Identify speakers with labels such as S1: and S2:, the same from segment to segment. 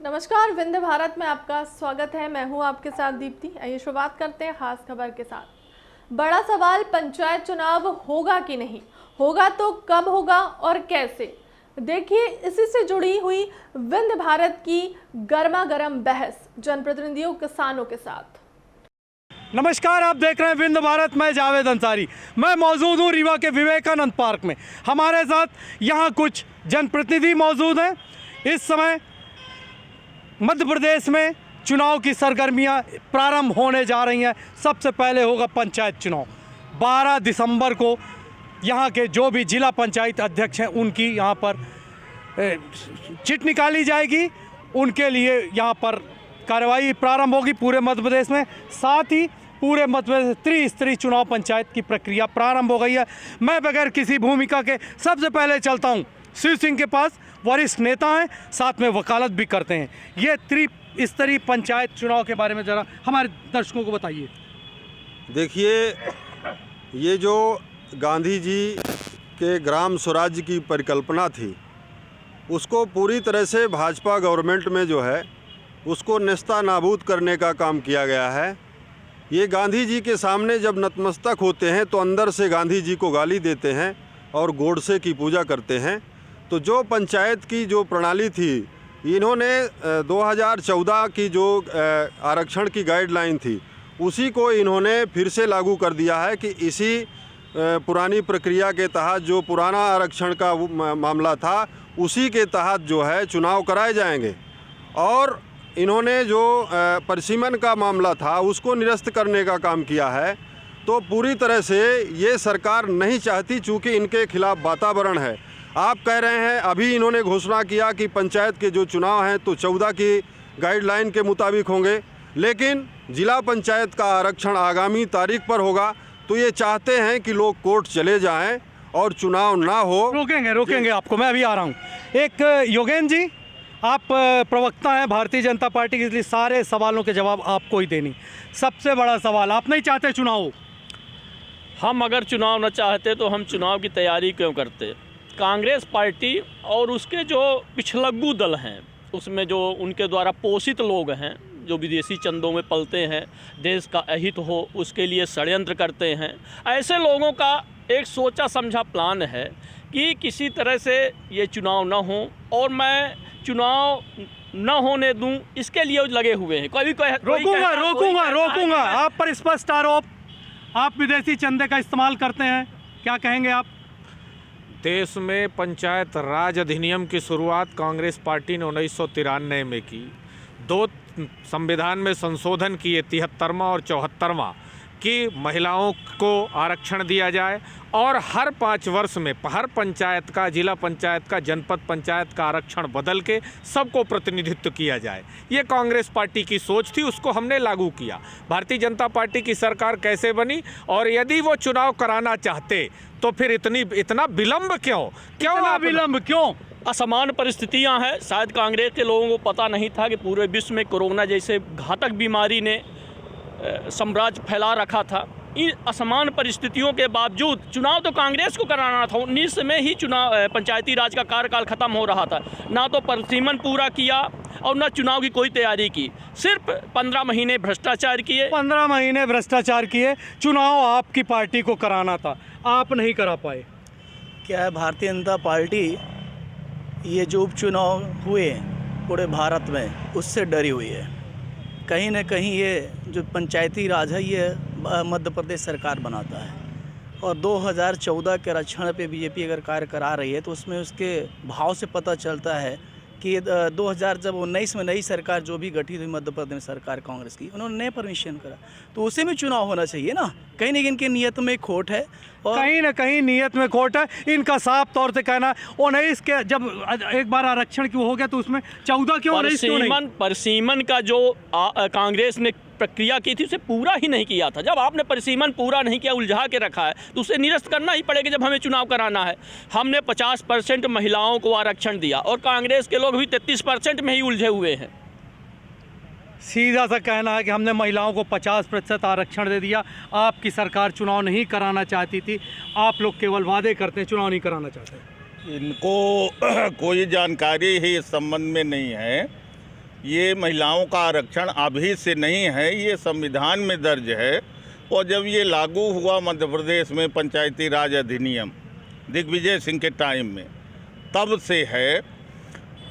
S1: नमस्कार, विंध्य भारत में आपका स्वागत है। मैं हूं आपके साथ दीप्ति। आइए शुरुआत करते हैं खास खबर के साथ। बड़ा सवाल, पंचायत चुनाव होगा कि नहीं होगा, तो कब होगा और कैसे। देखिए, इसी से जुड़ी हुई विंध्य भारत की गर्मा गर्म बहस जनप्रतिनिधियों किसानों के साथ।
S2: नमस्कार, आप देख रहे हैं विंध्य भारत। मैं जावेद अंसारी। मैं मौजूद हूँ रीवा के विवेकानंद पार्क में। हमारे साथ यहाँ कुछ जनप्रतिनिधि मौजूद हैं। इस समय मध्य प्रदेश में चुनाव की सरगर्मियाँ प्रारंभ होने जा रही हैं। सबसे पहले होगा पंचायत चुनाव 12 दिसंबर को। यहाँ के जो भी जिला पंचायत अध्यक्ष हैं उनकी यहाँ पर चिट निकाली जाएगी। उनके लिए यहाँ पर कार्रवाई प्रारंभ होगी पूरे मध्य प्रदेश में। साथ ही पूरे मध्य प्रदेश त्रिस्तरीय चुनाव पंचायत की प्रक्रिया प्रारंभ हो गई है। मैं बगैर किसी भूमिका के सबसे पहले चलता हूँ शिव सिंह के पास। वरिष्ठ नेता हैं, साथ में वकालत भी करते हैं। ये त्रिस्तरीय पंचायत चुनाव के बारे में ज़रा हमारे दर्शकों को बताइए।
S3: देखिए, ये जो गांधी जी के ग्राम स्वराज्य की परिकल्पना थी, उसको पूरी तरह से भाजपा गवर्नमेंट में जो है उसको नेस्ता नाबूद करने का काम किया गया है। ये गांधी जी के सामने जब नतमस्तक होते हैं तो अंदर से गांधी जी को गाली देते हैं और गोडसे की पूजा करते हैं। तो जो पंचायत की जो प्रणाली थी, इन्होंने 2014 की जो आरक्षण की गाइडलाइन थी, उसी को इन्होंने फिर से लागू कर दिया है कि इसी पुरानी प्रक्रिया के तहत जो पुराना आरक्षण का मामला था, उसी के तहत जो है चुनाव कराए जाएंगे। और इन्होंने जो परिसीमन का मामला था उसको निरस्त करने का काम किया है। तो पूरी तरह से ये सरकार नहीं चाहती, चूँकि इनके खिलाफ वातावरण है। आप कह रहे हैं अभी इन्होंने घोषणा किया कि पंचायत के जो चुनाव हैं तो 14 की गाइडलाइन के मुताबिक होंगे, लेकिन जिला पंचायत का आरक्षण आगामी तारीख पर होगा। तो ये चाहते हैं कि लोग कोर्ट चले जाएं और चुनाव ना हो।
S2: रोकेंगे आपको, मैं अभी आ रहा हूँ। एक योगेंद्र जी, आप प्रवक्ता हैं भारतीय जनता पार्टी के, इसलिए सारे सवालों के जवाब आपको ही देनी। सबसे बड़ा सवाल, आप नहीं चाहते चुनाव हो?
S4: हम अगर चुनाव न चाहते तो हम चुनाव की तैयारी क्यों करते। कांग्रेस पार्टी और उसके जो पिछलग्गू दल हैं, उसमें जो उनके द्वारा पोषित लोग हैं, जो विदेशी चंदों में पलते हैं, देश का अहित हो उसके लिए षड्यंत्र करते हैं, ऐसे लोगों का एक सोचा समझा प्लान है कि किसी तरह से ये चुनाव न हो और मैं चुनाव न होने दूं, इसके लिए लगे हुए हैं।
S2: रोकूंगा। आप पर स्पष्ट आरोप, आप विदेशी चंदे का इस्तेमाल करते हैं, क्या कहेंगे आप?
S5: देश में पंचायत राज अधिनियम की शुरुआत कांग्रेस पार्टी ने 1993 में की। 2 संविधान में संशोधन किए, 73वां और 74वां, कि महिलाओं को आरक्षण दिया जाए और हर 5 वर्ष में हर पंचायत का, जिला पंचायत का, जनपद पंचायत का आरक्षण बदल के सबको प्रतिनिधित्व किया जाए। ये कांग्रेस पार्टी की सोच थी, उसको हमने लागू किया। भारतीय जनता पार्टी की सरकार कैसे बनी, और यदि वो चुनाव कराना चाहते तो फिर इतना विलंब क्यों?
S4: असमान परिस्थितियां हैं। शायद कांग्रेस के लोगों को पता नहीं था कि पूरे विश्व में कोरोना जैसे घातक बीमारी ने साम्राज्य फैला रखा था। इन असमान परिस्थितियों के बावजूद चुनाव तो कांग्रेस को कराना था। 19 में ही चुनाव, पंचायती राज का कार्यकाल ख़त्म हो रहा था। ना तो परिसीमन पूरा किया और ना चुनाव की कोई तैयारी की। सिर्फ 15 महीने भ्रष्टाचार किए।
S2: 15 महीने भ्रष्टाचार किए। चुनाव आपकी पार्टी को कराना था, आप नहीं करा पाए।
S6: क्या है, भारतीय जनता पार्टी ये जो उपचुनाव हुए पूरे भारत में, उससे डरी हुई है। कहीं ना कहीं ये जो पंचायती राज है, ये मध्य प्रदेश सरकार बनाता है। और 2014 के आरक्षण पे बीजेपी अगर कार्य करा रही है तो उसमें उसके भाव से पता चलता है कि 2019 में नई सरकार जो भी गठित हुई मध्य प्रदेश सरकार कांग्रेस की, उन्होंने नए परमिशन करा, तो उसी में चुनाव होना चाहिए ना। कहीं ना कहीं इनकी नीयत में खोट है, और
S2: कहीं ना कहीं नीयत में खोट है। इनका साफ तौर से कहना, 19 के जब एक बार आरक्षण क्यों हो गया तो उसमें 14 क्यों नहीं?
S4: परिसीमन का जो कांग्रेस ने प्रक्रिया की थी उसे पूरा ही नहीं किया था। जब आपने परिसीमन पूरा नहीं किया, उलझा के रखा है, तो उसे निरस्त करना ही पड़ेगा जब हमें चुनाव कराना है। हमने 50% महिलाओं को आरक्षण दिया और कांग्रेस के लोग भी 33% में ही उलझे हुए हैं।
S2: सीधा सा कहना है कि हमने महिलाओं को 50% आरक्षण दे दिया। आपकी सरकार चुनाव नहीं कराना चाहती थी, आप लोग केवल वादे करते हैं, चुनाव नहीं कराना चाहते।
S7: इनको कोई जानकारी ही इस संबंध में नहीं है। ये महिलाओं का आरक्षण अभी से नहीं है, ये संविधान में दर्ज है। और जब ये लागू हुआ मध्य प्रदेश में पंचायती राज अधिनियम दिग्विजय सिंह के टाइम में, तब से है।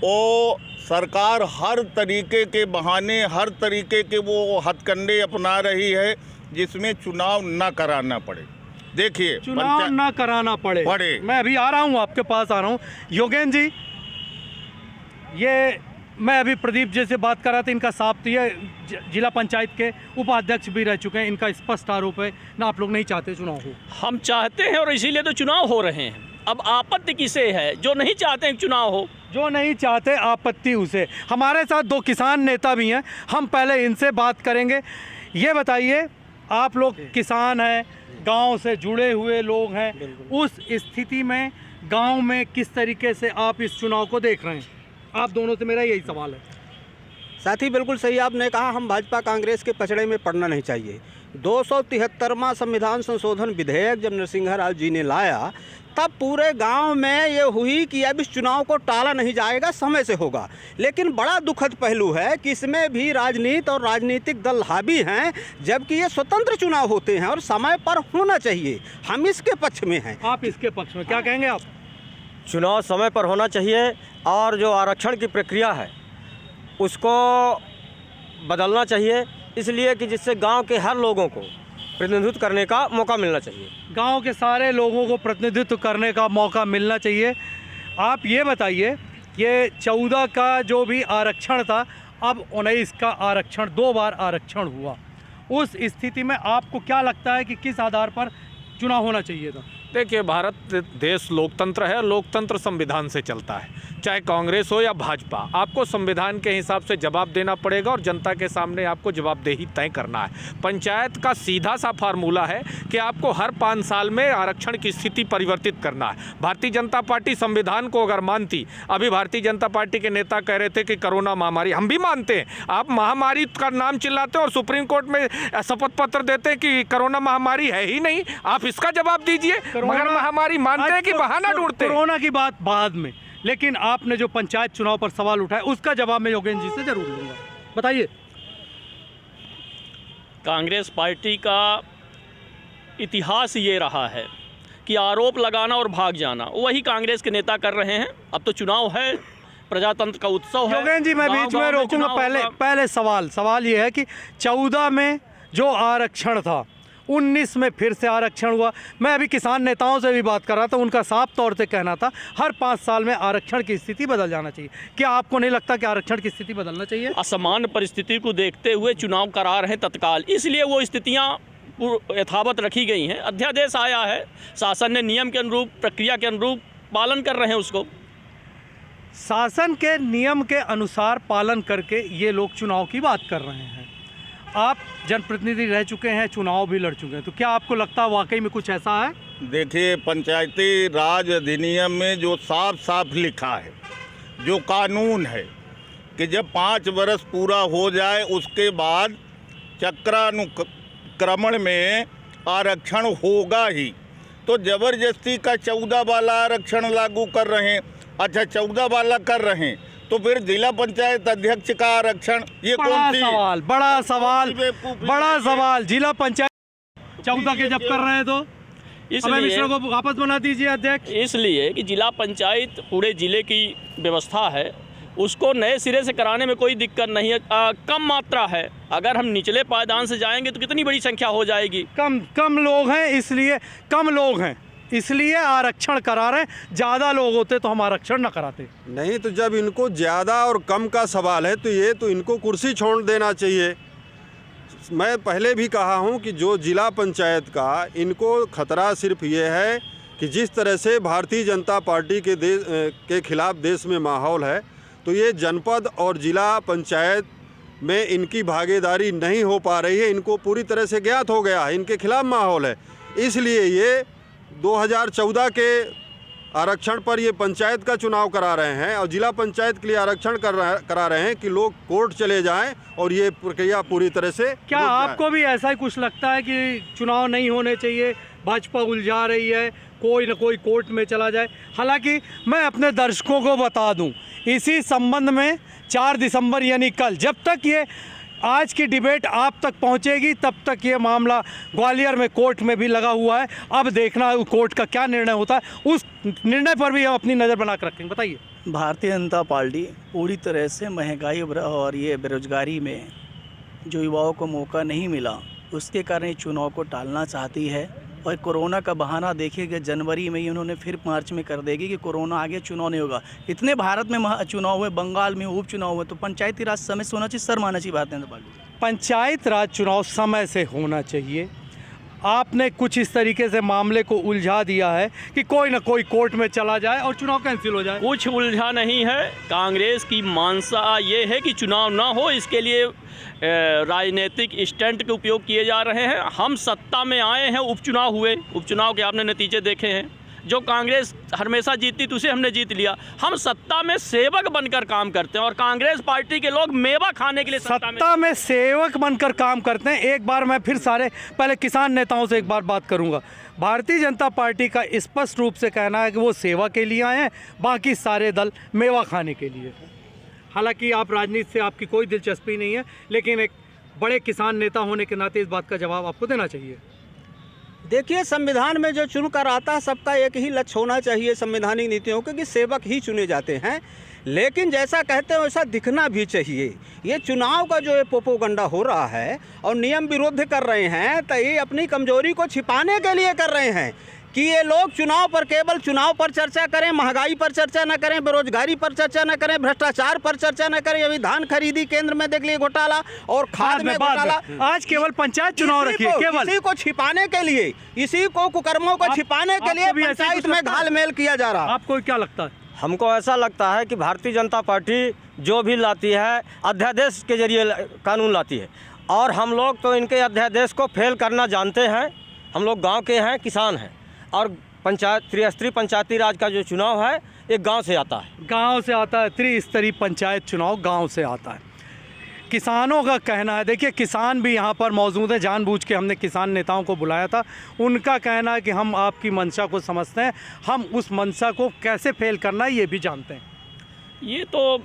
S7: और सरकार हर तरीके के बहाने, हर तरीके के वो हथकंडे अपना रही है जिसमें चुनाव न कराना पड़े। देखिए,
S2: चुनाव ना कराना पड़े। मैं अभी आ रहा हूँ, आपके पास आ रहा हूँ। योगेंद्र जी, ये मैं अभी प्रदीप जी से बात कर रहा था, इनका साफ तो ये जिला पंचायत के उपाध्यक्ष भी रह चुके हैं, इनका स्पष्ट आरोप है ना आप लोग नहीं चाहते चुनाव हो।
S4: हम चाहते हैं और इसीलिए तो चुनाव हो रहे हैं। अब आपत्ति किसे है? जो नहीं चाहते हैं चुनाव हो।
S2: जो नहीं चाहते आपत्ति उसे। हमारे साथ दो किसान नेता भी हैं, हम पहले इनसे बात करेंगे। ये बताइए, आप लोग किसान हैं, गांव से जुड़े हुए लोग हैं, उस स्थिति में गांव में किस तरीके से आप इस चुनाव को देख रहे हैं? आप दोनों से मेरा यही सवाल है।
S8: साथी, बिल्कुल सही आपने कहा, हम भाजपा कांग्रेस के पचड़े में पड़ना नहीं चाहिए। 273वां संविधान संशोधन विधेयक जब नरसिंह राव जी ने लाया, तब पूरे गांव में ये हुई कि अब इस चुनाव को टाला नहीं जाएगा, समय से होगा। लेकिन बड़ा दुखद पहलू है कि इसमें भी राजनीति और राजनीतिक दल हावी हैं, जबकि ये स्वतंत्र चुनाव होते हैं और समय पर होना चाहिए। हम इसके पक्ष में हैं।
S2: आप इसके पक्ष में क्या कहेंगे? आप
S9: चुनाव समय पर होना चाहिए और जो आरक्षण की प्रक्रिया है उसको बदलना चाहिए, इसलिए कि जिससे गांव के हर लोगों को प्रतिनिधित्व करने का मौका मिलना चाहिए।
S2: गांव के सारे लोगों को प्रतिनिधित्व करने का मौका मिलना चाहिए। आप ये बताइए, ये 14 का जो भी आरक्षण था, अब 19 का आरक्षण, 2 बार आरक्षण हुआ। उस स्थिति में आपको क्या लगता है कि किस आधार पर चुनाव होना चाहिए था?
S5: देखिए, भारत देश लोकतंत्र है, लोकतंत्र संविधान से चलता है। चाहे कांग्रेस हो या भाजपा, आपको संविधान के हिसाब से जवाब देना पड़ेगा और जनता के सामने आपको जवाबदेही तय करना है। पंचायत का सीधा सा फार्मूला है कि आपको हर 5 साल में आरक्षण की स्थिति परिवर्तित करना है। भारतीय जनता पार्टी संविधान को अगर मानती, अभी भारतीय जनता पार्टी के नेता कह रहे थे कि कोरोना महामारी, हम भी मानते हैं, आप महामारी का नाम चिल्लाते हैं और सुप्रीम कोर्ट में शपथ पत्र देते हैं कि कोरोना महामारी है ही नहीं। आप इसका जवाब दीजिए। मगर महामारी मानते हैं कि बहाना ढूंढते हैं।
S2: कोरोना की बात बाद में, लेकिन आपने जो पंचायत चुनाव पर सवाल उठाया उसका जवाब मैं योगेंद्र जी से जरूर लूंगा। बताइए।
S4: कांग्रेस पार्टी का इतिहास ये रहा है कि आरोप लगाना और भाग जाना, वही कांग्रेस के नेता कर रहे हैं। अब तो चुनाव है, प्रजातंत्र का उत्सव है।
S2: योगेंद्र जी, मैं बीच में रोकूंगा। पहले सवाल ये है कि 14 में जो आरक्षण था, 19 में फिर से आरक्षण हुआ। मैं अभी किसान नेताओं से भी बात कर रहा था, उनका साफ तौर से कहना था हर 5 साल में आरक्षण की स्थिति बदल जाना चाहिए। क्या आपको नहीं लगता कि आरक्षण की स्थिति बदलना चाहिए?
S4: असामान्य परिस्थिति को देखते हुए चुनाव करा रहे हैं तत्काल, इसलिए वो स्थितियाँ यथावत रखी गई हैं। अध्यादेश आया है, शासन ने नियम के अनुरूप, प्रक्रिया के अनुरूप पालन कर रहे हैं उसको।
S2: शासन के नियम के अनुसार पालन करके ये लोग चुनाव की बात कर रहे हैं। आप जनप्रतिनिधि रह चुके हैं, चुनाव भी लड़ चुके हैं, तो क्या आपको लगता है वाकई में कुछ ऐसा है?
S7: देखिए, पंचायती राज अधिनियम में जो साफ साफ लिखा है, जो कानून है कि जब 5 वर्ष पूरा हो जाए उसके बाद चक्रानुक्रमण में आरक्षण होगा ही। तो ज़बरदस्ती का 14 वाला आरक्षण लागू कर रहे हैं। अच्छा, 14 वाला कर रहे हैं तो फिर जिला पंचायत अध्यक्ष का आरक्षण, ये कौन सी
S2: बड़ा सवाल। जिला पंचायत 14 के जब कर रहे हैं तो अभय मिश्रा को वापस बना दीजिए अध्यक्ष।
S4: इसलिए कि जिला पंचायत पूरे जिले की व्यवस्था है, उसको नए सिरे से कराने में कोई दिक्कत नहीं है। कम मात्रा है, अगर हम निचले पायदान से जाएंगे तो कितनी बड़ी संख्या हो जाएगी।
S2: कम लोग हैं, इसलिए आरक्षण करा रहे हैं। ज़्यादा लोग होते तो हम आरक्षण न कराते।
S3: नहीं, तो जब इनको ज़्यादा और कम का सवाल है तो इनको कुर्सी छोड़ देना चाहिए। मैं पहले भी कहा हूं कि जो जिला पंचायत का इनको खतरा सिर्फ ये है कि जिस तरह से भारतीय जनता पार्टी के खिलाफ देश में माहौल है, तो ये जनपद और जिला पंचायत में इनकी भागीदारी नहीं हो पा रही है। इनको पूरी तरह से ज्ञात हो गया है, इनके खिलाफ माहौल है। इसलिए ये 2014 के आरक्षण पर ये पंचायत का चुनाव करा रहे हैं और जिला पंचायत के लिए आरक्षण करा रहे हैं कि लोग कोर्ट चले जाएं और ये प्रक्रिया पूरी तरह से।
S2: क्या आपको भी ऐसा ही कुछ लगता है कि चुनाव नहीं होने चाहिए, भाजपा उलझा रही है, कोई न कोई कोर्ट में चला जाए? हालांकि मैं अपने दर्शकों को बता दूं, इसी संबंध में 4 दिसंबर यानी कल, जब तक ये आज की डिबेट आप तक पहुंचेगी तब तक ये मामला ग्वालियर में कोर्ट में भी लगा हुआ है। अब देखना है कोर्ट का क्या निर्णय होता है, उस निर्णय पर भी हम अपनी नज़र बना कर रखेंगे। बताइए।
S6: भारतीय जनता पार्टी पूरी तरह से महंगाई और ये बेरोजगारी में जो युवाओं को मौका नहीं मिला उसके कारण चुनाव को टालना चाहती है। और कोरोना का बहाना देखिएगा, जनवरी में ही उन्होंने फिर मार्च में कर देगी कि कोरोना आ गया, चुनाव नहीं होगा। इतने भारत में चुनाव हुए, बंगाल में उपचुनाव हुए, तो पंचायती राज समय से होना चाहिए, सर मानना चाहिए भारतीय जनता पार्टी।
S2: पंचायत राज चुनाव समय से होना चाहिए। आपने कुछ इस तरीके से मामले को उलझा दिया है कि कोई ना कोई कोर्ट में चला जाए और चुनाव कैंसिल हो जाए।
S4: कुछ उलझा नहीं है। कांग्रेस की मानसा ये है कि चुनाव ना हो, इसके लिए राजनीतिक स्टंट के उपयोग किए जा रहे हैं। हम सत्ता में आए हैं, उपचुनाव हुए, उपचुनाव के आपने नतीजे देखे हैं। जो कांग्रेस हमेशा जीतती थी उसे हमने जीत लिया। हम सत्ता में सेवक बनकर काम करते हैं और कांग्रेस पार्टी के लोग मेवा खाने के लिए
S2: सत्ता में सेवक बनकर काम करते हैं। एक बार मैं फिर पहले किसान नेताओं से एक बार बात करूंगा। भारतीय जनता पार्टी का स्पष्ट रूप से कहना है कि वो सेवा के लिए आए हैं, बाकी सारे दल मेवा खाने के लिए। हालांकि आप राजनीति से आपकी कोई दिलचस्पी नहीं है, लेकिन एक बड़े किसान नेता होने के नाते इस बात का जवाब आपको देना चाहिए।
S8: देखिए, संविधान में जो चुनकर आता है सबका एक ही लक्ष्य होना चाहिए संवैधानिक नीतियों के, कि सेवक ही चुने जाते हैं। लेकिन जैसा कहते हैं वैसा दिखना भी चाहिए। ये चुनाव का जो ये प्रोपेगेंडा हो रहा है और नियम विरुद्ध कर रहे हैं, तो ये अपनी कमजोरी को छिपाने के लिए कर रहे हैं कि ये लोग चुनाव पर केवल चुनाव पर चर्चा करें, महंगाई पर चर्चा न करें, बेरोजगारी पर चर्चा न करें, भ्रष्टाचार पर चर्चा न करें। अभी धान खरीदी केंद्र में देख लिए घोटाला और खाद में घोटाला।
S2: आज केवल पंचायत चुनाव रखिए, केवल
S8: इसी को छिपाने के लिए, इसी को कुकर्मों को छिपाने के लिए पंचायत में घालमेल किया जा रहा है।
S2: आपको क्या लगता है?
S9: हमको ऐसा लगता है कि भारतीय जनता पार्टी जो भी लाती है अध्यादेश के जरिए कानून लाती है, और हम लोग तो इनके अध्यादेश को फेल करना जानते हैं। हम लोग गांव के हैं, किसान हैं, और त्रिस्तरीय पंचायती राज का जो चुनाव है एक गांव से आता है।
S2: गांव से आता है, त्रिस्तरीय पंचायत चुनाव गांव से आता है। किसानों का कहना है, देखिए किसान भी यहाँ पर मौजूद है, जानबूझ के हमने किसान नेताओं को बुलाया था। उनका कहना है कि हम आपकी मंशा को समझते हैं, हम उस मंशा को कैसे फेल करना है ये भी जानते हैं।
S4: ये तो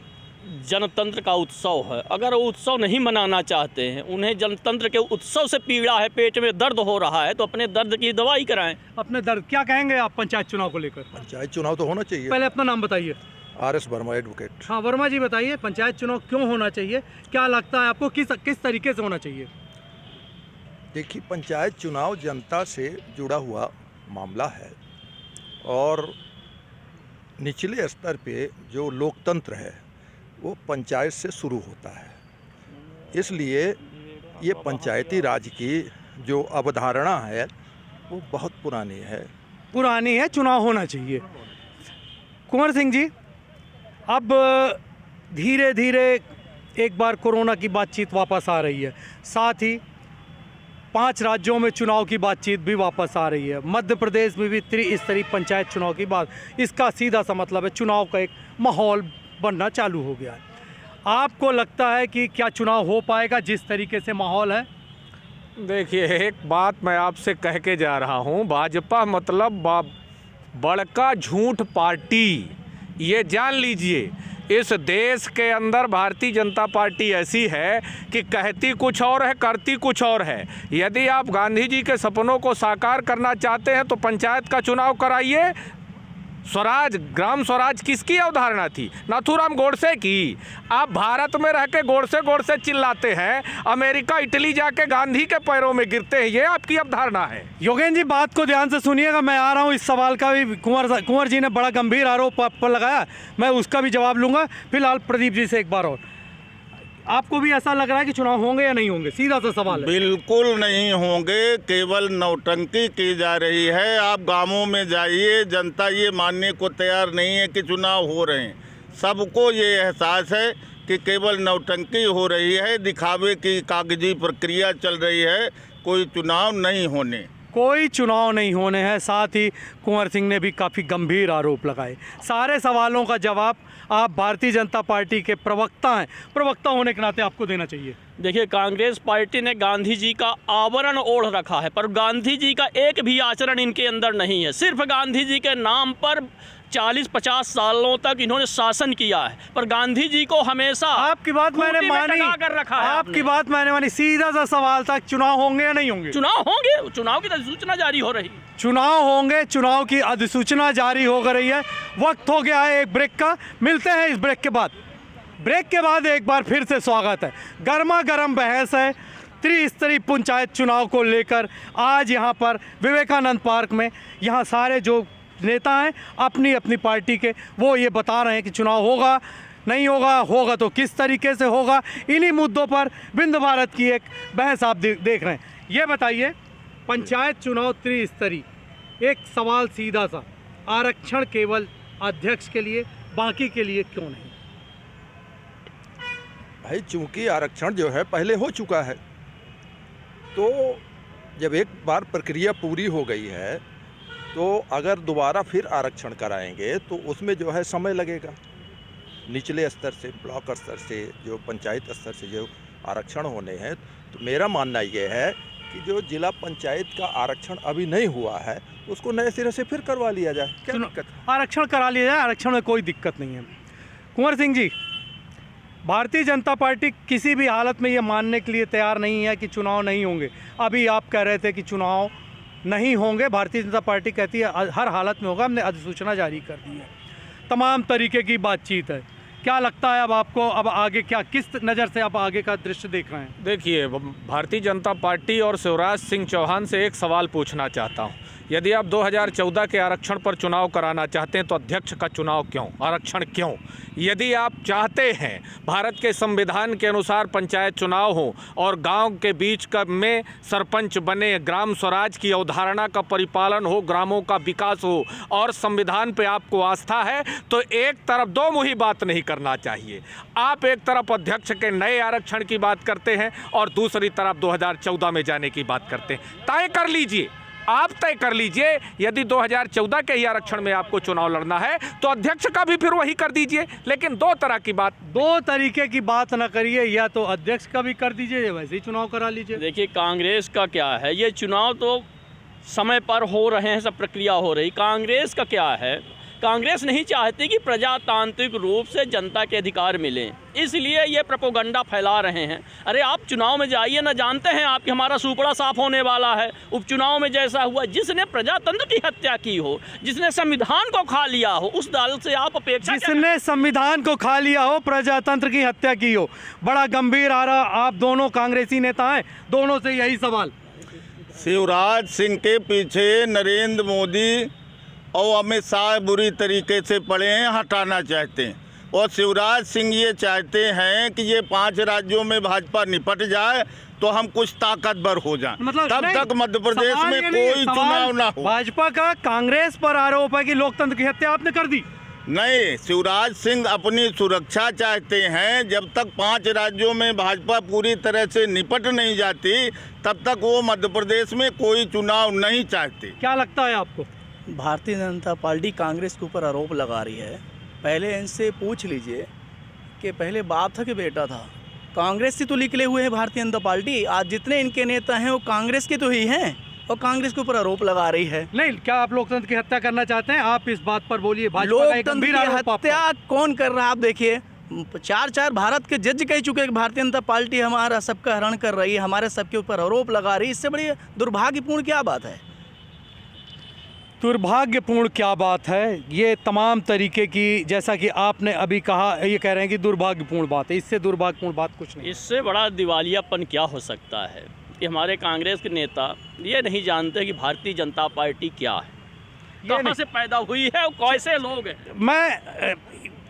S4: जनतंत्र का उत्सव है। अगर वो उत्सव नहीं मनाना चाहते हैं, उन्हें जनतंत्र के उत्सव से पीड़ा है, पेट में दर्द हो रहा है, तो अपने दर्द की दवाई कराएं।
S2: अपने दर्द क्या कहेंगे आप पंचायत चुनाव को लेकर?
S3: पंचायत चुनाव तो होना चाहिए।
S2: पहले अपना नाम बताइए।
S3: RS Verma, advocate.
S2: हाँ वर्मा जी, बताइए पंचायत चुनाव क्यों होना चाहिए, क्या लगता है आपको, किस तरीके से होना चाहिए?
S10: देखिए, पंचायत चुनाव जनता से जुड़ा हुआ मामला है और निचले स्तर पे जो लोकतंत्र है वो पंचायत से शुरू होता है। इसलिए ये पंचायती राज की जो अवधारणा है वो बहुत पुरानी है।
S2: चुनाव होना चाहिए। कुंवर सिंह जी, अब धीरे धीरे एक बार कोरोना की बातचीत वापस आ रही है, साथ ही 5 राज्यों में चुनाव की बातचीत भी वापस आ रही है। मध्य प्रदेश में भी त्रिस्तरीय पंचायत चुनाव की बात, इसका सीधा सा मतलब है चुनाव का एक माहौल बनना चालू हो गया है। आपको लगता है कि क्या चुनाव हो पाएगा जिस तरीके से माहौल है?
S5: देखिए, एक बात मैं आपसे कह के जा रहा हूँ, भाजपा मतलब बड़का झूठ पार्टी। ये जान लीजिए, इस देश के अंदर भारतीय जनता पार्टी ऐसी है कि कहती कुछ और है, करती कुछ और है। यदि आप गांधी जी के सपनों को साकार करना चाहते हैं तो पंचायत का चुनाव कराइए। स्वराज, ग्राम स्वराज किसकी अवधारणा थी? नाथूराम गोडसे की। आप भारत में रह के गोडसे चिल्लाते हैं, अमेरिका इटली जाके गांधी के पैरों में गिरते हैं, ये आपकी अवधारणा है।
S2: योगेंद्र जी, बात को ध्यान से सुनिएगा, मैं आ रहा हूँ। इस सवाल का भी कुंवर जी ने बड़ा गंभीर आरोप आप पर लगाया, मैं उसका भी जवाब लूँगा। फिलहाल प्रदीप जी से एक बार और, आपको भी ऐसा लग रहा है कि चुनाव होंगे या नहीं होंगे? सीधा सा सवाल है।
S7: बिल्कुल नहीं होंगे, केवल नौटंकी की जा रही है। आप गांवों में जाइए, जनता ये मानने को तैयार नहीं है कि चुनाव हो रहे हैं। सबको ये एहसास है कि केवल नौटंकी हो रही है, दिखावे की कागजी प्रक्रिया चल रही है, कोई चुनाव नहीं होने।
S2: कोई चुनाव नहीं होने हैं। साथ ही कुंवर सिंह ने भी काफ़ी गंभीर आरोप लगाए। सारे सवालों का जवाब आप भारतीय जनता पार्टी के प्रवक्ता हैं, प्रवक्ता होने के नाते आपको देना चाहिए।
S4: देखिए, कांग्रेस पार्टी ने गांधी जी का आवरण ओढ़ रखा है, पर गांधी जी का एक भी आचरण इनके अंदर नहीं है। सिर्फ गांधी जी के नाम पर 40-50 सालों तक इन्होंने शासन किया है, पर गांधी जी को हमेशा
S2: आपकी बात मैंने
S4: खूंटी में
S2: मानी,
S4: टंगा कर रखा है
S2: आपकी
S4: आपने।
S2: बात मैंने मानी। सीधा सा सवाल था, चुनाव होंगे या नहीं होंगे?
S4: चुनाव होंगे, चुनाव की अधिसूचना जारी हो रही।
S2: चुनाव होंगे, चुनाव की अधिसूचना जारी हो रही है। वक्त हो गया है एक ब्रेक का, मिलते हैं इस ब्रेक के बाद। ब्रेक के बाद एक बार फिर से स्वागत है। गर्मा गर्म बहस है त्रिस्तरीय पंचायत चुनाव को लेकर। आज यहाँ पर विवेकानंद पार्क में यहाँ सारे जो नेता हैं अपनी अपनी पार्टी के, वो ये बता रहे हैं कि चुनाव होगा नहीं होगा, होगा तो किस तरीके से होगा। इन्हीं मुद्दों पर विंध्य भारत की एक बहस आप देख रहे हैं। ये बताइए, पंचायत चुनाव त्रिस्तरीय, एक सवाल सीधा सा, आरक्षण केवल अध्यक्ष के लिए, बाकी के लिए क्यों नहीं?
S10: भाई चूंकि आरक्षण जो है पहले हो चुका है, तो जब एक बार प्रक्रिया पूरी हो गई है तो अगर दोबारा फिर आरक्षण कराएंगे तो उसमें जो है समय लगेगा। निचले स्तर से, ब्लॉक स्तर से, जो पंचायत स्तर से जो आरक्षण होने हैं, तो मेरा मानना ये है कि जो जिला पंचायत का आरक्षण अभी नहीं हुआ है उसको नए सिरे से फिर करवा लिया जाए। क्या दिक्कत है?
S2: आरक्षण करा लिया जाए, आरक्षण में कोई दिक्कत नहीं है। कुंवर सिंह जी, भारतीय जनता पार्टी किसी भी हालत में ये मानने के लिए तैयार नहीं है कि चुनाव नहीं होंगे। अभी आप कह रहे थे कि चुनाव नहीं होंगे, भारतीय जनता पार्टी कहती है हर हालत में होगा, हमने अधिसूचना जारी कर दी है, तमाम तरीके की बातचीत है। क्या लगता है अब आपको, अब आगे क्या, किस नज़र से आप आगे का दृश्य देख रहे हैं?
S5: देखिए, भारतीय जनता पार्टी और शिवराज सिंह चौहान से एक सवाल पूछना चाहता हूं। यदि आप 2014 के आरक्षण पर चुनाव कराना चाहते हैं तो अध्यक्ष का चुनाव क्यों, आरक्षण क्यों? यदि आप चाहते हैं भारत के संविधान के अनुसार पंचायत चुनाव हो और गांव के बीच में सरपंच बने, ग्राम स्वराज की अवधारणा का परिपालन हो, ग्रामों का विकास हो और संविधान पे आपको आस्था है, तो एक तरफ दो मुही बात नहीं करना चाहिए। आप एक तरफ अध्यक्ष के नए आरक्षण की बात करते हैं और दूसरी तरफ 2014 में जाने की बात करते हैं। तय कर लीजिए, आप तय कर लीजिए। यदि 2014 के ही आरक्षण में आपको चुनाव लड़ना है तो अध्यक्ष का भी फिर वही कर दीजिए, लेकिन दो तरह की बात,
S2: दो तरीके की बात ना करिए, या तो अध्यक्ष का भी कर दीजिए या वैसे ही चुनाव करा लीजिए।
S4: देखिए, कांग्रेस का क्या है, ये चुनाव तो समय पर हो रहे हैं, सब प्रक्रिया हो रही। कांग्रेस का क्या है, कांग्रेस नहीं चाहती कि प्रजातांत्रिक रूप से जनता के अधिकार मिलें, इसलिए ये प्रोपोगंडा फैला रहे हैं। अरे आप चुनाव में जाइए ना, जानते हैं आप कि हमारा सुपड़ा साफ होने वाला है। उपचुनाव में जैसा हुआ, जिसने प्रजातंत्र की हत्या की हो, जिसने संविधान को खा लिया हो, उस दल से आप अपेक्षा,
S2: जिसने संविधान को खा लिया हो, प्रजातंत्र की हत्या की हो। बड़ा गंभीर आ रहा, आप दोनों कांग्रेसी नेता हैं, दोनों से यही सवाल।
S7: शिवराज सिंह के पीछे नरेंद्र मोदी और अमित शाह बुरी तरीके से पड़े हैं, हटाना चाहते हैं। और शिवराज सिंह ये चाहते हैं कि ये 5 राज्यों में भाजपा निपट जाए तो हम कुछ ताकतवर हो जाएं,
S2: मतलब
S7: तब तक मध्य प्रदेश में कोई चुनाव ना हो।
S2: भाजपा का कांग्रेस पर आरोप है कि लोकतंत्र की हत्या आपने कर दी।
S7: नहीं, शिवराज सिंह अपनी सुरक्षा चाहते हैं। जब तक 5 राज्यों में भाजपा पूरी तरह से निपट नहीं जाती तब तक वो मध्य प्रदेश में कोई चुनाव नहीं चाहते।
S2: क्या लगता है आपको?
S6: भारतीय जनता पार्टी कांग्रेस के ऊपर आरोप लगा रही है। पहले इनसे पूछ लीजिए कि पहले बाप था कि बेटा था। कांग्रेस से तो निकले हुए हैं भारतीय जनता पार्टी। आज जितने इनके नेता हैं वो कांग्रेस के तो ही हैं और कांग्रेस के ऊपर आरोप लगा रही है।
S2: नहीं, क्या आप लोकतंत्र की हत्या करना चाहते हैं? आप इस बात पर बोलिए।
S6: लोकतंत्र की हत्या कौन कर रहा है? आप देखिए, 4 भारत के जज कह चुके हैं कि भारतीय जनता पार्टी हमारा सबका हरण कर रही है, हमारे सबके ऊपर आरोप लगा रही है। इससे बड़ी दुर्भाग्यपूर्ण क्या बात है?
S2: दुर्भाग्यपूर्ण क्या बात है? ये तमाम तरीके की, जैसा कि आपने अभी कहा, ये कह रहे हैं कि दुर्भाग्यपूर्ण बात है। इससे दुर्भाग्यपूर्ण बात कुछ नहीं।
S4: इससे बड़ा दिवालियापन क्या हो सकता है कि हमारे कांग्रेस के नेता ये नहीं जानते कि भारतीय जनता पार्टी क्या है, कहाँ से पैदा हुई है और कैसे लोग हैं।
S2: मैं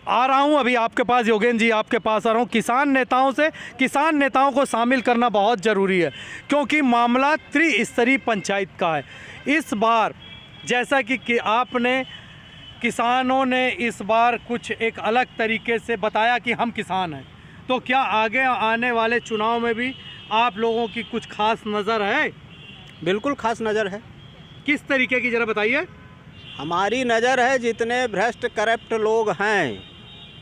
S2: आ रहा हूं अभी आपके पास, योगेंद्र जी आपके पास आ रहा हूं। किसान नेताओं से, किसान नेताओं को शामिल करना बहुत ज़रूरी है क्योंकि मामला त्रिस्तरीय पंचायत का है। इस बार जैसा कि आपने, किसानों ने इस बार कुछ एक अलग तरीके से बताया कि हम किसान हैं, तो क्या आगे आने वाले चुनाव में भी आप लोगों की कुछ खास नज़र है?
S8: बिल्कुल खास नज़र है।
S2: किस तरीके की, ज़रा बताइए।
S8: हमारी नज़र है, जितने भ्रष्ट करप्ट लोग हैं,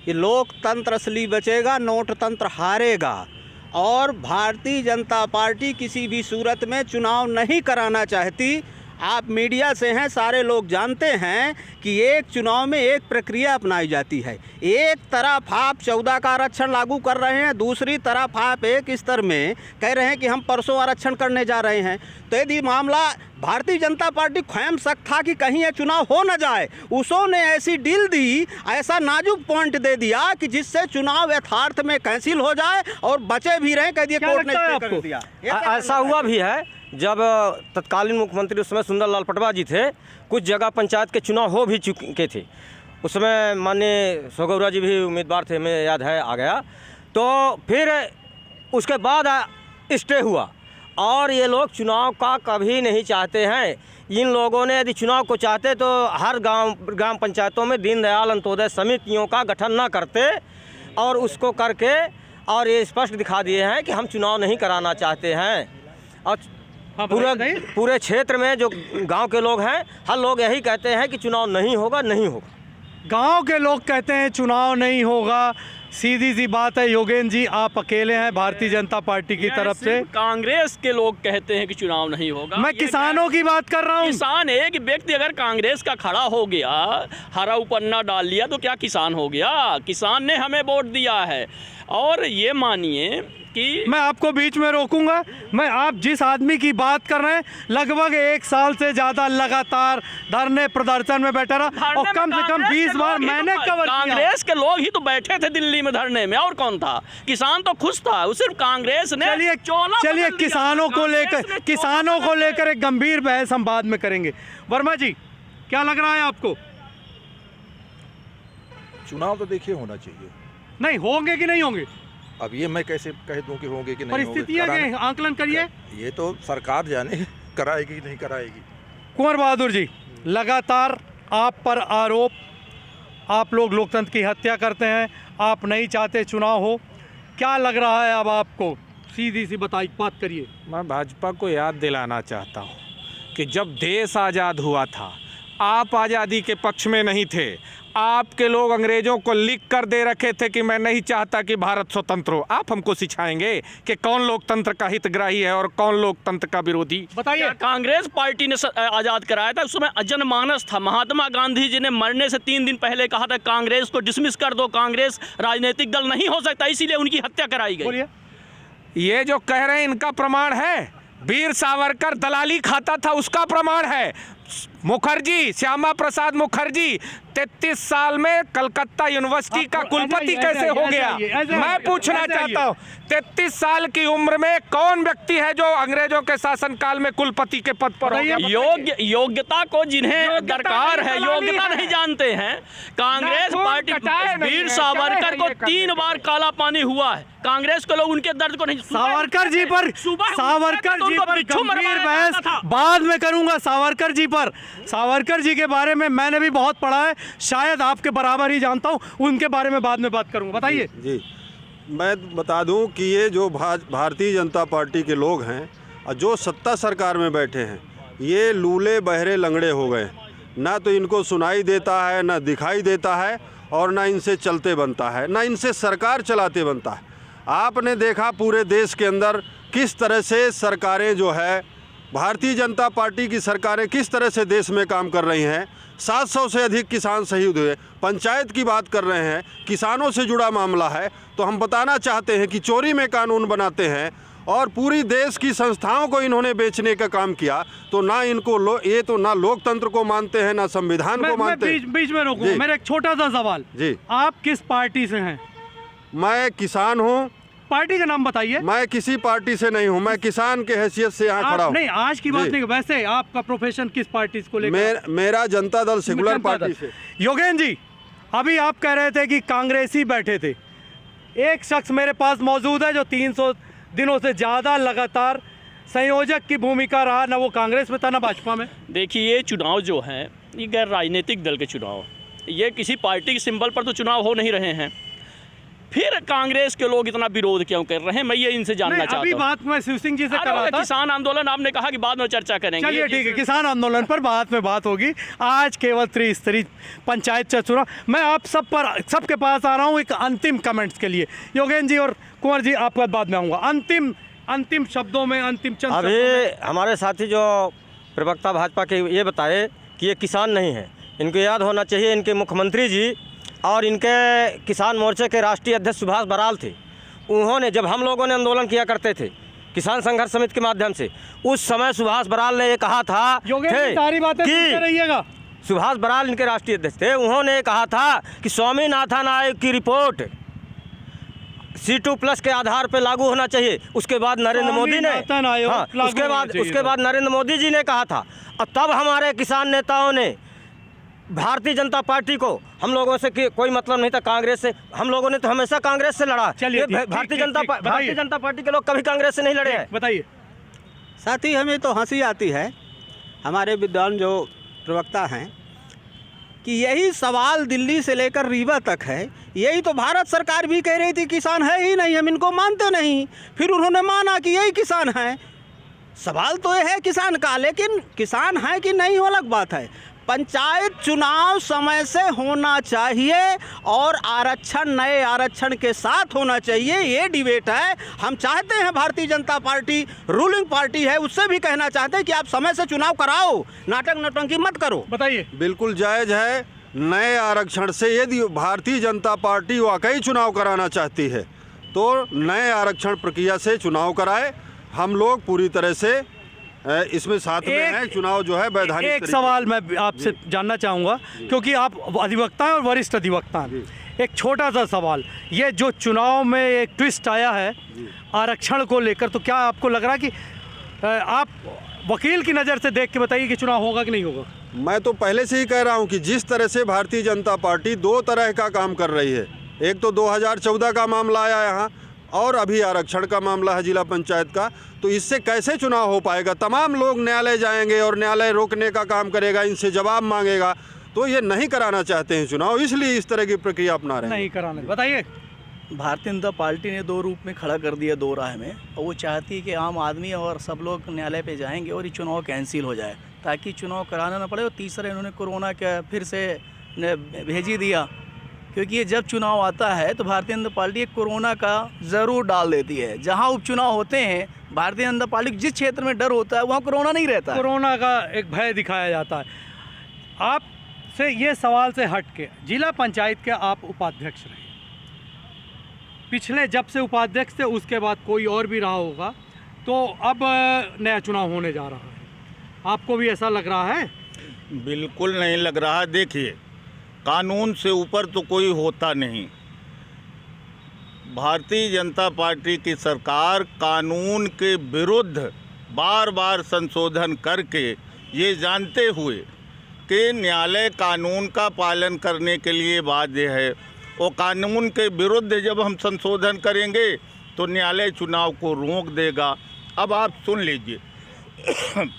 S8: ये लोकतंत्र असली बचेगा, नोट तंत्र हारेगा। और भारतीय जनता पार्टी किसी भी सूरत में चुनाव नहीं कराना चाहती। आप मीडिया से हैं, सारे लोग जानते हैं कि एक चुनाव में एक प्रक्रिया अपनाई जाती है। एक तरफ आप 14 का आरक्षण लागू कर रहे हैं, दूसरी तरफ आप एक स्तर में कह रहे हैं कि हम परसों आरक्षण करने जा रहे हैं। तो यदि मामला भारतीय जनता पार्टी ख्वयं शक था कि कहीं ये चुनाव हो न जाए, उसने ऐसी डील दी, ऐसा नाजुक पॉइंट दे दिया कि जिससे चुनाव यथार्थ में कैंसिल हो जाए और बचे भी रहें। कह दिए कोर्ट ने स्टे कर दिया।
S9: ऐसा हुआ भी है जब तत्कालीन मुख्यमंत्री उस समय सुंदरलाल पटवा जी थे, कुछ जगह पंचायत के चुनाव हो भी चुके थे। उसमें माननीय सोगौरा जी भी उम्मीदवार थे, हमें याद है, आ गया। तो फिर उसके बाद स्टे हुआ और ये लोग चुनाव का कभी नहीं चाहते हैं। इन लोगों ने यदि चुनाव को चाहते तो हर ग्राम पंचायतों में दीनदयाल अंत्योदय समितियों का गठन ना करते और उसको करके और ये स्पष्ट दिखा दिए हैं कि हम चुनाव नहीं कराना चाहते हैं। और पूरे क्षेत्र में जो गांव के लोग हैं, हर लोग यही कहते हैं कि चुनाव नहीं होगा, नहीं होगा।
S2: गांव के लोग कहते हैं चुनाव नहीं होगा। सीधी सी बात है योगेंद्र जी, आप अकेले हैं भारतीय जनता पार्टी की तरफ से।
S4: कांग्रेस के लोग कहते हैं कि चुनाव नहीं होगा।
S2: मैं किसानों की बात कर रहा हूँ।
S4: किसान, एक व्यक्ति अगर कांग्रेस का खड़ा हो गया, हरा उपन्ना डाल लिया, तो क्या किसान हो गया? किसान ने हमें वोट दिया है। और ये मानिए कि
S2: मैं आपको बीच में रोकूंगा। मैं आप जिस आदमी की बात कर रहे हैं, लगभग 1 साल से ज़्यादा लगातार धरने प्रदर्शन में बैठा रहा और कम से कम 20 बार मैंने कवर किया।
S4: कांग्रेस के लोग ही तो बैठे थे दिल्ली में धरने में, और कौन था? किसान तो खुश था, वो सिर्फ कांग्रेस ने।
S2: चलिए किसानों को लेकर एक गंभीर बहस हम बाद में करेंगे। वर्मा जी, क्या लग रहा है आपको?
S10: चुनाव तो देखिए होना चाहिए।
S2: नहीं होंगे कि नहीं होंगे?
S10: अब ये मैं कैसे कह दूं कि होंगे कि नहीं होंगे?
S2: परिस्थितियां के आंकलन करिए।
S10: ये तो सरकार जाने कराएगी कि नहीं कराएगी।
S2: कुंवर बहादुर जी, लगातार आप पर आरोप, आप लोग लोकतंत्र की हत्या करते हैं, आप नहीं चाहते चुनाव हो। क्या लग रहा है अब आपको? सीधी सी बात करिए।
S5: मैं भाजपा को याद दिलाना चाहता हूँ कि जब देश आज़ाद हुआ था, आप आज़ादी के पक्ष में नहीं थे। आपके लोग अंग्रेजों को लिख कर दे रखे थे कि मैं नहीं चाहता कि भारत स्वतंत्र हो। आप हमको सिखाएंगे कि कौन लोकतंत्र का हितग्राही है और कौन लोकतंत्र का विरोधी?
S4: बताइए। कांग्रेस पार्टी ने आज़ाद कराया था, उसमें जनमानस था। महात्मा गांधी जी ने मरने से 3 दिन पहले कहा था कांग्रेस को डिसमिस कर दो, कांग्रेस राजनीतिक दल नहीं हो सकता, इसीलिए उनकी हत्या कराई गई।
S5: ये जो कह रहे हैं इनका प्रमाण है। वीर सावरकर दलाली खाता था, उसका प्रमाण है। मुखर्जी, श्यामा प्रसाद मुखर्जी 33 साल में कलकत्ता यूनिवर्सिटी का कुलपति कैसे हो गया? मैं पूछना चाहता हूँ, 33 साल की उम्र में कौन व्यक्ति है जो अंग्रेजों के शासनकाल में कुलपति के पद पर हो गया?
S4: योग्यता को जिन्हें दरकार है, योग्यता नहीं जानते हैं। कांग्रेस पार्टी, वीर सावरकर को 3 बार काला पानी हुआ है। कांग्रेस के लोग उनके दर्द को नहीं।
S2: सावरकर जी पर गंभीर बहस बाद में करूंगा। सावरकर जी के बारे में मैंने भी बहुत पढ़ा है, शायद आपके बराबर ही जानता हूं, उनके बारे में बाद में बात करूंगा। बताइए
S3: जी। मैं बता दूं कि ये जो भारतीय जनता पार्टी के लोग हैं और जो सत्ता सरकार में बैठे हैं, ये लूले बहरे लंगड़े हो गए। ना तो इनको सुनाई देता है, ना दिखाई देता है, और ना इनसे चलते बनता है, ना इनसे सरकार चलाते बनता है। आपने देखा पूरे देश के अंदर किस तरह से सरकारें जो है, भारतीय जनता पार्टी की सरकारें किस तरह से देश में काम कर रही हैं। 700 से अधिक किसान शहीद हुए। पंचायत की बात कर रहे हैं, किसानों से जुड़ा मामला है। तो हम बताना चाहते हैं कि चोरी में कानून बनाते हैं और पूरी देश की संस्थाओं को इन्होंने बेचने का काम किया। तो ना इनको ये तो ना लोकतंत्र को मानते हैं, ना संविधान को मानते हैं।
S2: बीच में रोकूंगा। मेरा एक छोटा सा सवाल जी, आप किस पार्टी से हैं?
S3: मैं किसान हूँ।
S2: पार्टी का नाम बताइए।
S3: मैं किसी पार्टी से नहीं हूँ, मैं किसान के हैसियत से यहाँ खड़ा हूँ।
S2: नहीं, आज की बात नहीं, वैसे आपका प्रोफेशन किस पार्टी को लेकर?
S3: मेरा जनता दल सेकुलर पार्टी से।
S2: योगेंद्र जी, अभी आप कह रहे थे कि कांग्रेसी बैठे थे। एक शख्स मेरे पास मौजूद है जो 300 दिनों से ज़्यादा लगातार संयोजक की भूमिका रहा, ना वो कांग्रेस में था ना भाजपा में।
S4: देखिए, ये चुनाव जो हैं, ये गैर राजनीतिक दल के चुनाव, ये किसी पार्टी के सिंबल पर तो चुनाव हो नहीं रहे हैं। फिर कांग्रेस के लोग इतना विरोध क्यों कर रहे हैं, मैं ये इनसे जानना चाहता हूं।
S2: अभी बात मैं शिव सिंह जी से कर रहा था।
S4: किसान आंदोलन आपने कहा कि बाद में चर्चा करेंगे।
S2: चलिए ठीक है, किसान आंदोलन पर बाद में बात होगी। आज केवल त्रिस्तरीय पंचायत चुनाव। मैं आप सबके पास आ रहा हूँ एक अंतिम कमेंट्स के लिए। योगेंद्र जी और कुंवर जी आपके बाद में आऊँगा। अंतिम शब्दों में, अंतिम चंद
S9: अभी हमारे साथी जो प्रवक्ता भाजपा के ये बताए कि ये किसान नहीं है। इनको याद होना चाहिए, इनके मुख्यमंत्री जी और इनके किसान मोर्चे के राष्ट्रीय अध्यक्ष सुभाष बराल थे। उन्होंने, जब हम लोगों ने आंदोलन किया करते थे किसान संघर्ष समिति के माध्यम से, उस समय सुभाष बराल ने ये कहा था
S2: सारी बातें सुनते रहिएगा।
S9: सुभाष बराल इनके राष्ट्रीय अध्यक्ष थे। उन्होंने कहा था कि स्वामीनाथन आयोग की रिपोर्ट C2+ के आधार पर लागू होना चाहिए। उसके बाद नरेंद्र मोदी ने उसके बाद नरेंद्र मोदी जी ने कहा था। और तब हमारे किसान नेताओं ने भारतीय जनता पार्टी को, हम लोगों से कोई मतलब नहीं था कांग्रेस से, हम लोगों ने तो हमेशा कांग्रेस से लड़ा। भारतीय जनता पार्टी के लोग कभी कांग्रेस से नहीं लड़े हैं।
S2: बताइए।
S8: साथ ही हमें तो हंसी आती है, हमारे विद्वान जो प्रवक्ता हैं, कि यही सवाल दिल्ली से लेकर रीवा तक है। यही तो भारत सरकार भी कह रही थी किसान है ही नहीं, हम इनको मानते नहीं। फिर उन्होंने माना कि यही किसान है। सवाल तो ये है किसान का, लेकिन किसान है कि नहीं वो अलग बात है। पंचायत चुनाव समय से होना चाहिए और आरक्षण नए आरक्षण के साथ होना चाहिए, ये डिबेट है। हम चाहते हैं Bharatiya Janata party ruling party है, उससे भी कहना चाहते हैं कि आप समय से चुनाव कराओ, नाटक नौटंकी मत करो।
S2: बताइए।
S3: बिल्कुल जायज़ है। नए आरक्षण से यदि भारतीय जनता पार्टी वाकई चुनाव कराना चाहती है तो नए आरक्षण प्रक्रिया से चुनाव कराए। हम लोग पूरी तरह से इसमें साथ में हैं। चुनाव जो है वैधानिक।
S2: एक सवाल मैं आपसे जानना चाहूँगा, क्योंकि आप अधिवक्ता हैं और वरिष्ठ अधिवक्ता हैं। एक छोटा सा सवाल, ये जो चुनाव में एक ट्विस्ट आया है आरक्षण को लेकर, तो क्या आपको लग रहा है कि आप वकील की नज़र से देख के बताइए कि चुनाव होगा कि नहीं होगा?
S3: मैं तो पहले से ही कह रहा हूं कि जिस तरह से भारतीय जनता पार्टी दो तरह का काम कर रही है, एक तो 2014 का मामला आया यहाँ और अभी आरक्षण का मामला है जिला पंचायत का, तो इससे कैसे चुनाव हो पाएगा? तमाम लोग न्यायालय जाएंगे और न्यायालय रोकने का काम करेगा, इनसे जवाब मांगेगा। तो ये नहीं कराना चाहते हैं चुनाव, इसलिए इस तरह की प्रक्रिया अपना रहे हैं।
S2: नहीं कराना। बताइए।
S6: भारतीय जनता पार्टी ने दो रूप में खड़ा कर दिया, दो राह में, और वो चाहती है कि आम आदमी और सब लोग न्यायालय पे जाएंगे और ये चुनाव कैंसिल हो जाए ताकि चुनाव कराना ना पड़े। और तीसरा इन्होंने कोरोना का फिर से भेज ही दिया, क्योंकि ये जब चुनाव आता है तो भारतीय जनता पार्टी कोरोना का ज़रूर डाल देती है। जहाँ उपचुनाव होते हैं भारतीय जनता पार्टी जिस क्षेत्र में डर होता है वहाँ कोरोना नहीं रहता।
S2: कोरोना का एक भय दिखाया जाता है। आपसे ये सवाल से हट के, जिला पंचायत के आप उपाध्यक्ष रहे, पिछले जब से उपाध्यक्ष थे उसके बाद कोई और भी रहा होगा, तो अब नया चुनाव होने जा रहा है, आपको भी ऐसा लग रहा है?
S7: बिल्कुल नहीं लग रहा। देखिए, कानून से ऊपर तो कोई होता नहीं। भारतीय जनता पार्टी की सरकार कानून के विरुद्ध बार बार संशोधन करके, ये जानते हुए कि न्यायालय कानून का पालन करने के लिए बाध्य है, और कानून के विरुद्ध जब हम संशोधन करेंगे तो न्यायालय चुनाव को रोक देगा। अब आप सुन लीजिए,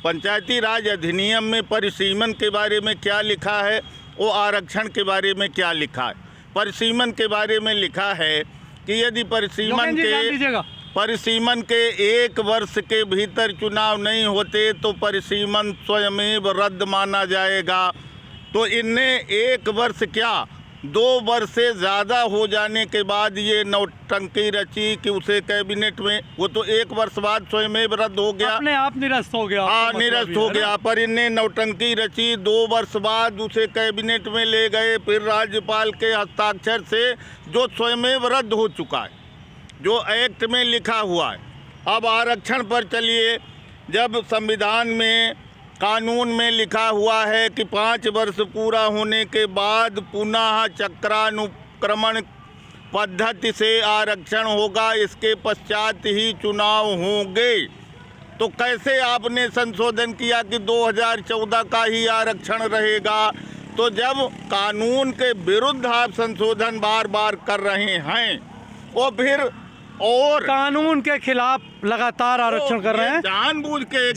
S7: पंचायती राज अधिनियम में परिसीमन के बारे में क्या लिखा है, वो आरक्षण के बारे में क्या लिखा है। परिसीमन के बारे में लिखा है कि यदि परिसीमन के 1 वर्ष के भीतर चुनाव नहीं होते तो परिसीमन स्वयमेव रद्द माना जाएगा। तो इनने 1 वर्ष क्या 2 वर्ष से ज़्यादा हो जाने के बाद ये नौटंकी रची कि उसे कैबिनेट में, वो तो 1 वर्ष बाद स्वयमेव रद्द हो गया,
S2: अपने आप निरस्त हो गया।
S7: हाँ, निरस्त हो गया। पर इनने नौटंकी रची, 2 वर्ष बाद उसे कैबिनेट में ले गए, फिर राज्यपाल के हस्ताक्षर से, जो स्वयमेव रद्द हो चुका है, जो एक्ट में लिखा हुआ है। अब आरक्षण पर चलिए, जब संविधान में कानून में लिखा हुआ है कि 5 वर्ष पूरा होने के बाद पुनः चक्रानुक्रमण पद्धति से आरक्षण होगा, इसके पश्चात ही चुनाव होंगे, तो कैसे आपने संशोधन किया कि 2014 का ही आरक्षण रहेगा? तो जब कानून के विरुद्ध आप संशोधन बार बार कर रहे हैं और फिर और
S2: कानून के खिलाफ लगातार आरक्षण कर रहे हैं,
S7: जानबूझ के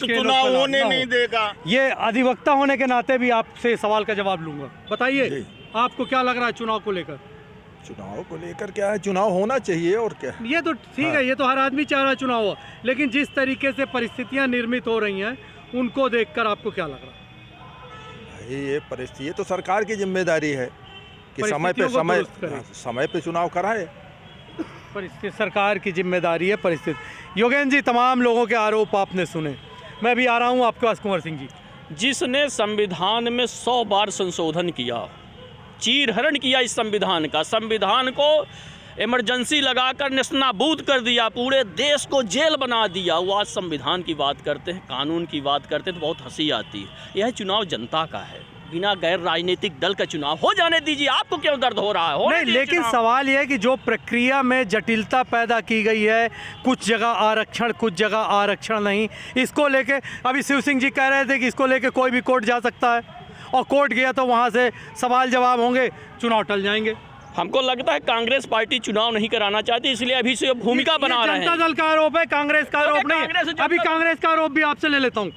S7: चुनाव होने नहीं देगा।
S2: ये अधिवक्ता होने के नाते भी आपसे सवाल का जवाब लूंगा। बताइए, आपको क्या लग रहा है चुनाव को लेकर?
S10: चुनाव को लेकर क्या है, चुनाव होना चाहिए और क्या।
S2: ये तो ठीक है, ये तो हर आदमी चाह रहा है चुनाव हो, लेकिन जिस तरीके से परिस्थितियां निर्मित हो रही हैं उनको देखकर आपको क्या लग रहा है?
S10: ये परिस्थिति तो सरकार की जिम्मेदारी है कि समय पे चुनाव कराए।
S2: परिस्थिति सरकार की जिम्मेदारी है। परिस्थिति योगेंद्र जी, तमाम लोगों के आरोप आपने सुने। मैं भी आ रहा हूँ आपके पास कुंवर सिंह जी।
S4: जिसने संविधान में 100 बार संशोधन किया, चीरहरण किया इस संविधान का, संविधान को इमरजेंसी लगाकर नेस्तनाबूद कर दिया, पूरे देश को जेल बना दिया, वो आज संविधान की बात करते हैं, कानून की बात करते हैं तो बहुत हंसी आती है। यह चुनाव जनता का है, बिना गैर राजनीतिक दल का चुनाव हो जाने दीजिए। आपको क्यों दर्द हो रहा है?
S2: नहीं, लेकिन सवाल यह है कि जो प्रक्रिया में जटिलता पैदा की गई है, कुछ जगह आरक्षण कुछ जगह आरक्षण नहीं, इसको लेके अभी शिव सिंह जी कह रहे थे कि इसको लेके कोई भी कोर्ट जा सकता है, और कोर्ट गया तो वहाँ से सवाल जवाब होंगे, चुनाव टल जाएंगे।
S4: हमको लगता है कांग्रेस पार्टी चुनाव नहीं कराना चाहती, इसलिए अभी से भूमिका बना रहे हैं।
S2: जनता दल का आरोप है, कांग्रेस का आरोप नहीं है। अभी कांग्रेस का आरोप भी आपसे ले लेता हूँ।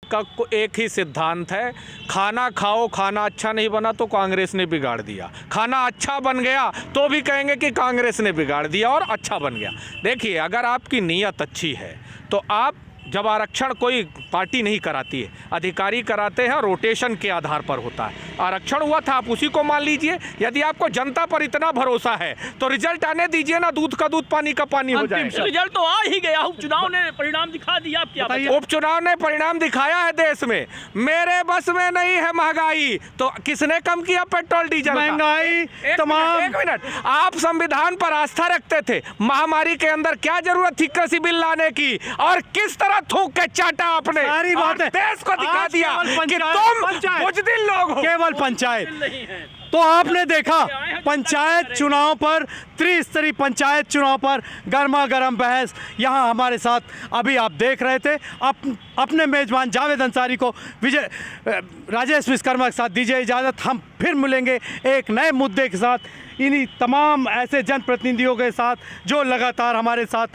S5: का एक ही सिद्धांत है, खाना खाओ, खाना अच्छा नहीं बना तो कांग्रेस ने बिगाड़ दिया, खाना अच्छा बन गया तो भी कहेंगे कि कांग्रेस ने बिगाड़ दिया और अच्छा बन गया। देखिए, अगर आपकी नीयत अच्छी है तो आप, जब आरक्षण कोई पार्टी नहीं कराती है, अधिकारी कराते हैं, रोटेशन के आधार पर होता है। आरक्षण हुआ था, आप उसी को मान लीजिए। यदि आपको जनता पर इतना भरोसा है तो रिजल्ट आने दीजिए ना, दूध का दूध पानी का पानी हो जाए।
S4: रिजल्ट तो आ ही गया, उपचुनाव ने परिणाम दिखा दिया। आप क्या बताइए?
S5: उपचुनाव ने परिणाम दिखाया है देश में। मेरे बस में नहीं है महंगाई, तो किसने कम किया पेट्रोल डीजल?
S2: महंगाई तमाम।
S5: एक मिनट, आप संविधान पर आस्था रखते थे, महामारी के अंदर क्या जरूरत थी कृषि बिल लाने की, और किस तरह थूक के चाटा आपने,
S2: सारी बातें
S5: देश को दिखा दिया कि तुम बुजदिल लोग हो।
S2: केवल पंचायत तो आपने देखा, पंचायत चुनाव पर, त्रिस्तरीय पंचायत चुनाव पर गर्मा गर्म बहस यहाँ हमारे साथ अभी आप देख रहे थे। अपने मेजबान जावेद अंसारी को, राजेश विश्वकर्मा के साथ दीजिए इजाज़त। हम फिर मिलेंगे एक नए मुद्दे के साथ, इन्हीं तमाम ऐसे जनप्रतिनिधियों के साथ जो लगातार हमारे साथ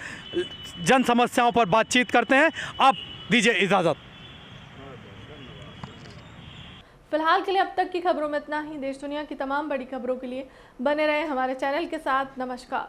S2: जन समस्याओं पर बातचीत करते हैं। अब दीजिए इजाज़त।
S1: फिलहाल के लिए अब तक की खबरों में इतना ही। देश दुनिया की तमाम बड़ी खबरों के लिए बने रहे हमारे चैनल के साथ। नमस्कार।